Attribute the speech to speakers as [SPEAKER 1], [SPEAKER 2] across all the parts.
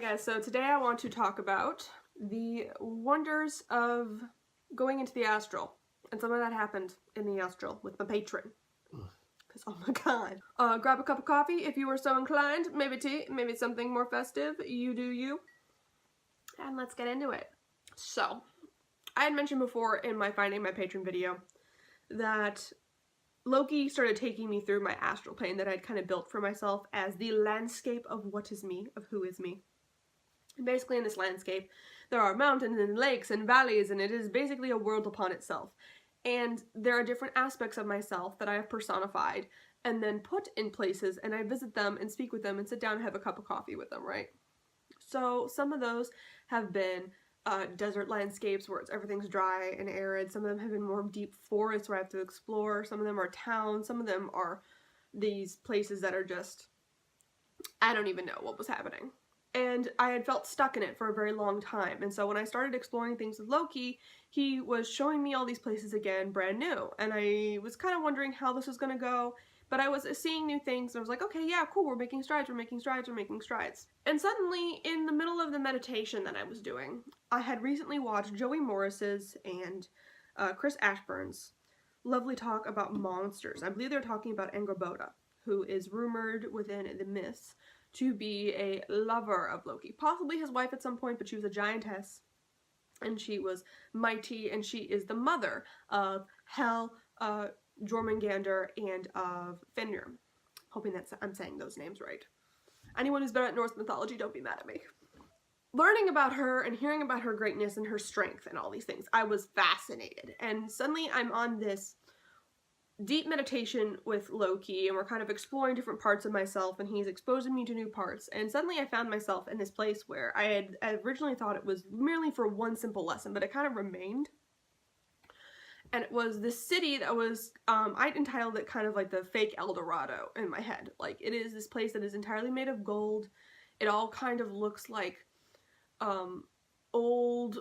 [SPEAKER 1] Yeah, so today I want to talk about the wonders of going into the astral. And some of that happened in the astral with my patron. Because, oh my god. Grab a cup of coffee if you are so inclined. Maybe tea, maybe something more festive. You do you. And let's get into it. So, I had mentioned before in my Finding My Patron video that Loki started taking me through my astral plane that I'd kind of built for myself as the landscape of what is me, of who is me. Basically, in this landscape, there are mountains and lakes and valleys, and it is basically a world upon itself. And there are different aspects of myself that I have personified and then put in places, and I visit them and speak with them and sit down and have a cup of coffee with them, right? So some of those have been desert landscapes where everything's dry and arid. Some of them have been more deep forests where I have to explore. Some of them are towns. Some of them are these places that are just, I don't even know what was happening. And I had felt stuck in it for a very long time. And so when I started exploring things with Loki, he was showing me all these places again, brand new. And I was kind of wondering how this was going to go. But I was seeing new things, and I was like, okay, yeah, cool, we're making strides, we're making strides, we're making strides. And suddenly, in the middle of the meditation that I was doing, I had recently watched Joey Morris's and Chris Ashburn's lovely talk about monsters. I believe they're talking about Angrboda, who is rumored within the myths to be a lover of Loki. Possibly his wife at some point, but she was a giantess, and she was mighty, and she is the mother of Hel, Jormungandr, and of Fenrir. Hoping that I'm saying those names right. Anyone who's better at Norse mythology, don't be mad at me. Learning about her and hearing about her greatness and her strength and all these things, I was fascinated. And suddenly I'm on this deep meditation with Loki, and we're kind of exploring different parts of myself, and he's exposing me to new parts. And suddenly I found myself in this place where I had originally thought it was merely for one simple lesson, but it kind of remained. And it was this city that was, I'd entitled it kind of like the fake El Dorado in my head. Like, it is this place that is entirely made of gold. It all kind of looks like old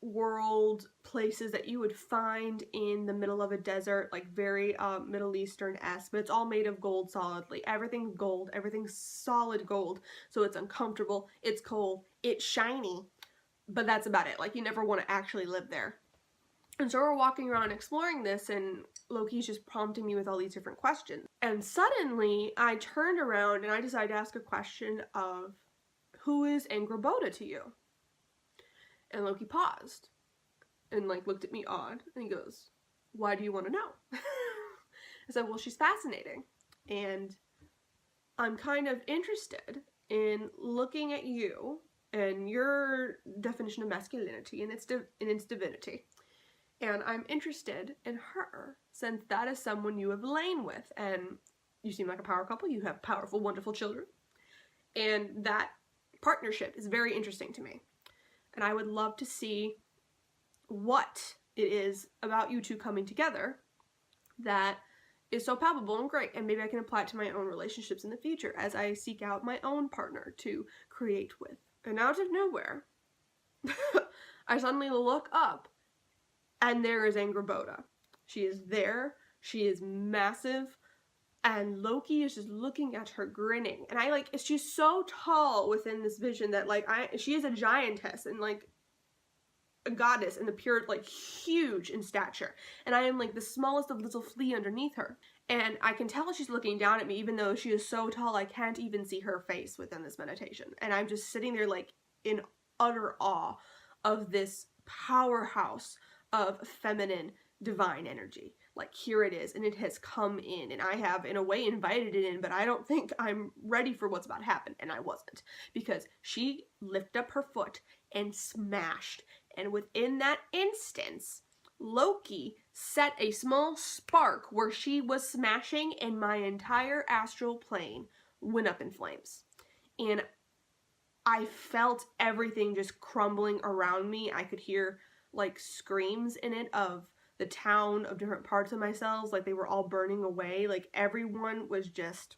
[SPEAKER 1] world places that you would find in the middle of a desert, like very Middle Eastern-esque, but it's all made of gold solidly. Everything's gold, everything's solid gold, so it's uncomfortable, it's cold, it's shiny, but that's about it. Like, you never want to actually live there. And so we're walking around exploring this, and Loki's just prompting me with all these different questions. And suddenly, I turned around and I decided to ask a question of, who is Angrboda to you? And Loki paused and like looked at me odd, and he goes, why do you want to know? I said, well, she's fascinating, and I'm kind of interested in looking at you and your definition of masculinity and its divinity. And I'm interested in her, since that is someone you have lain with, and you seem like a power couple, you have powerful, wonderful children, and that partnership is very interesting to me. And I would love to see what it is about you two coming together that is so palpable and great, and maybe I can apply it to my own relationships in the future as I seek out my own partner to create with. And out of nowhere, I suddenly look up, and there is Angrboda. She is there, she is massive, and Loki is just looking at her grinning. And she's so tall within this vision that she is a giantess and like a goddess and the pure, like huge in stature. And I am like the smallest of little flea underneath her. And I can tell she's looking down at me, even though she is so tall I can't even see her face within this meditation. And I'm just sitting there like in utter awe of this powerhouse of feminine divine energy. Like, here it is, and it has come in, and I have in a way invited it in, but I don't think I'm ready for what's about to happen. And I wasn't, because she lifted up her foot and smashed, and within that instance Loki set a small spark where she was smashing, and my entire astral plane went up in flames. And I felt everything just crumbling around me. I could hear like screams in it of the town, of different parts of myself, like they were all burning away. Like, everyone was just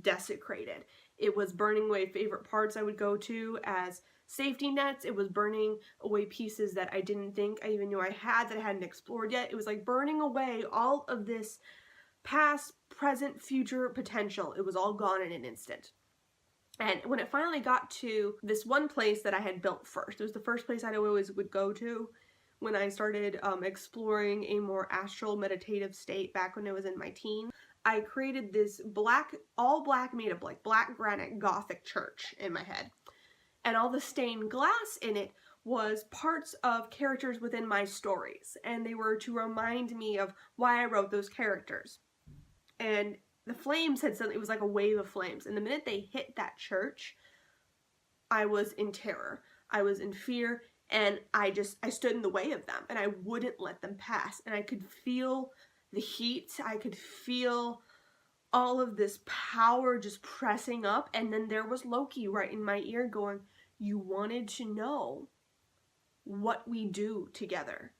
[SPEAKER 1] desecrated. It was burning away favorite parts I would go to as safety nets. It was burning away pieces that I didn't think I even knew I had, that I hadn't explored yet. It was like burning away all of this past, present, future potential. It was all gone in an instant. And when it finally got to this one place that I had built first, it was the first place I always would go to when I started exploring a more astral meditative state back when I was in my teens. I created this all black made of like black granite Gothic church in my head. And all the stained glass in it was parts of characters within my stories. And they were to remind me of why I wrote those characters. And the flames had suddenly, it was like a wave of flames. And the minute they hit that church, I was in terror. I was in fear. And I stood in the way of them. And I wouldn't let them pass. And I could feel the heat. I could feel all of this power just pressing up. And then there was Loki right in my ear going, you wanted to know what we do together.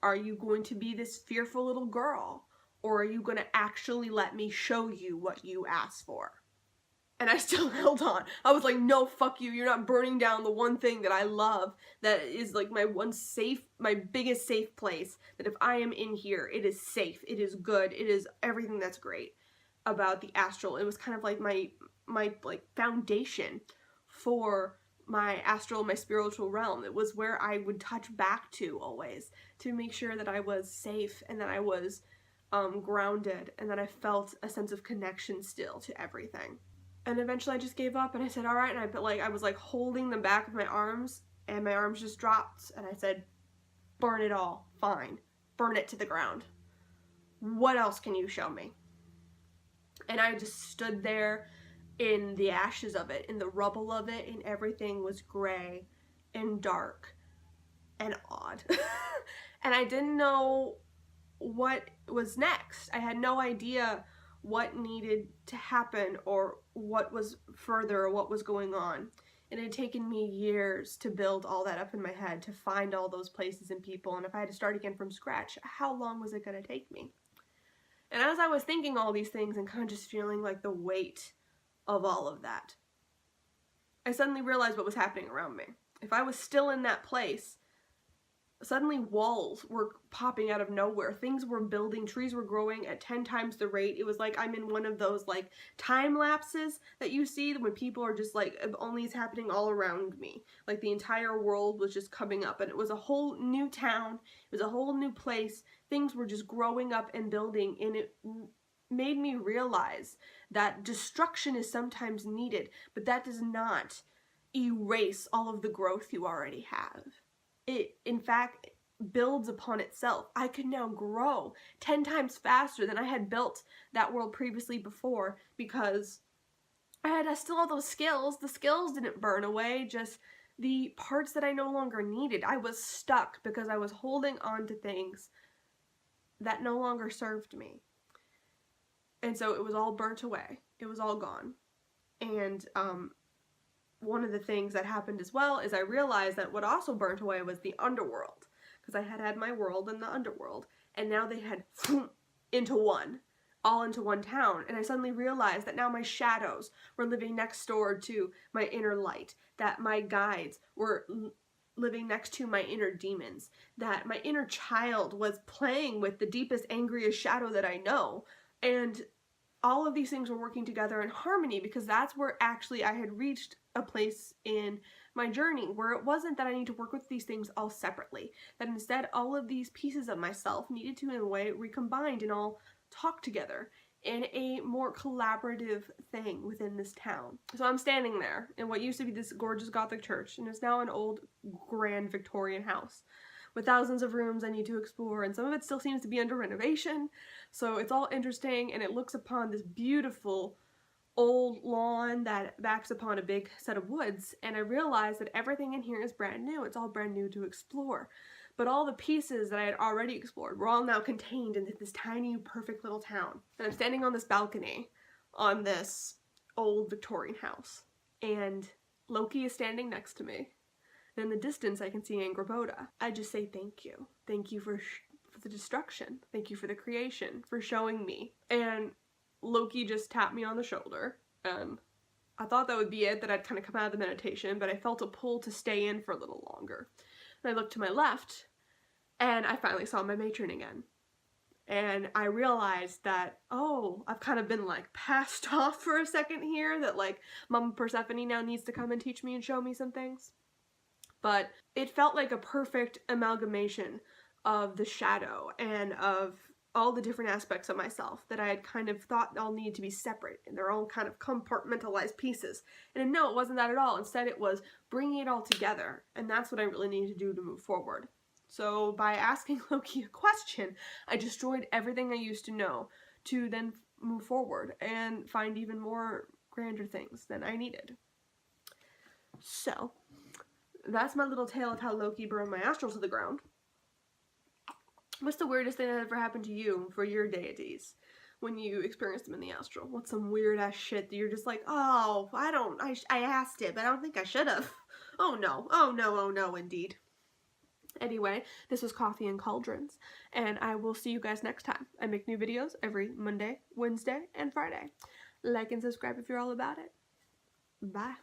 [SPEAKER 1] Are you going to be this fearful little girl? Or are you going to actually let me show you what you asked for? And I still held on. I was like, no, fuck you. You're not burning down the one thing that I love. That is like my biggest safe place. That if I am in here, it is safe. It is good. It is everything that's great about the astral. It was kind of like my like foundation for my astral, my spiritual realm. It was where I would touch back to always to make sure that I was safe and that I was grounded and that I felt a sense of connection still to everything. And eventually I just gave up and I said, all right. And I was like holding the back of my arms and my arms just dropped. And I said, burn it all. Fine. Burn it to the ground. What else can you show me? And I just stood there in the ashes of it, in the rubble of it, and everything was gray and dark and odd. And I didn't know what was next. I had no idea what needed to happen or what was further or what was going on. It had taken me years to build all that up in my head, to find all those places and people, and if I had to start again from scratch, how long was it going to take me? And as I was thinking all these things and kind of just feeling like the weight of all of that, I suddenly realized what was happening around me. If I was still in that place, suddenly walls were popping out of nowhere. Things were building, trees were growing at 10 times the rate. It was like I'm in one of those like time lapses that you see when people are just like, only it's happening all around me. Like the entire world was just coming up and it was a whole new town. It was a whole new place. Things were just growing up and building, and it made me realize that destruction is sometimes needed, but that does not erase all of the growth you already have. It, in fact, builds upon itself. I could now grow 10 times faster than I had built that world previously before because I still had those skills. The skills didn't burn away, just the parts that I no longer needed. I was stuck because I was holding on to things that no longer served me. And so it was all burnt away. It was all gone. And one of the things that happened as well is I realized that what also burnt away was the underworld. Because I had my world and the underworld. And now they had into one. All into one town. And I suddenly realized that now my shadows were living next door to my inner light. That my guides were living next to my inner demons. That my inner child was playing with the deepest, angriest shadow that I know. And all of these things were working together in harmony because that's where actually I had reached a place in my journey where it wasn't that I need to work with these things all separately. That instead all of these pieces of myself needed to in a way recombined and all talk together in a more collaborative thing within this town. So I'm standing there in what used to be this gorgeous Gothic church and is now an old grand Victorian house with thousands of rooms I need to explore, and some of it still seems to be under renovation, so it's all interesting, and it looks upon this beautiful old lawn that backs upon a big set of woods, and I realized that everything in here is brand new. It's all brand new to explore, but all the pieces that I had already explored were all now contained in this tiny, perfect little town. And I'm standing on this balcony on this old Victorian house, and Loki is standing next to me. And in the distance, I can see Angrboda. I just say thank you. Thank you for the destruction. Thank you for the creation, for showing me. And Loki just tapped me on the shoulder. And I thought that would be it, that I'd kind of come out of the meditation, but I felt a pull to stay in for a little longer. And I looked to my left, and I finally saw my matron again. And I realized that, oh, I've kind of been like passed off for a second here, that like Mama Persephone now needs to come and teach me and show me some things. But it felt like a perfect amalgamation of the shadow and of all the different aspects of myself that I had kind of thought all needed to be separate in their own kind of compartmentalized pieces. And no, it wasn't that at all. Instead, it was bringing it all together. And that's what I really needed to do to move forward. So by asking Loki a question, I destroyed everything I used to know to then move forward and find even more grander things than I needed. So that's my little tale of how Loki burned my astral to the ground. What's the weirdest thing that ever happened to you for your deities when you experienced them in the astral? What's some weird ass shit that you're just like, oh, I asked it, but I don't think I should have. Oh no, indeed. Anyway, this was Coffee and Cauldrons, and I will see you guys next time. I make new videos every Monday, Wednesday, and Friday. Like and subscribe if you're all about it. Bye.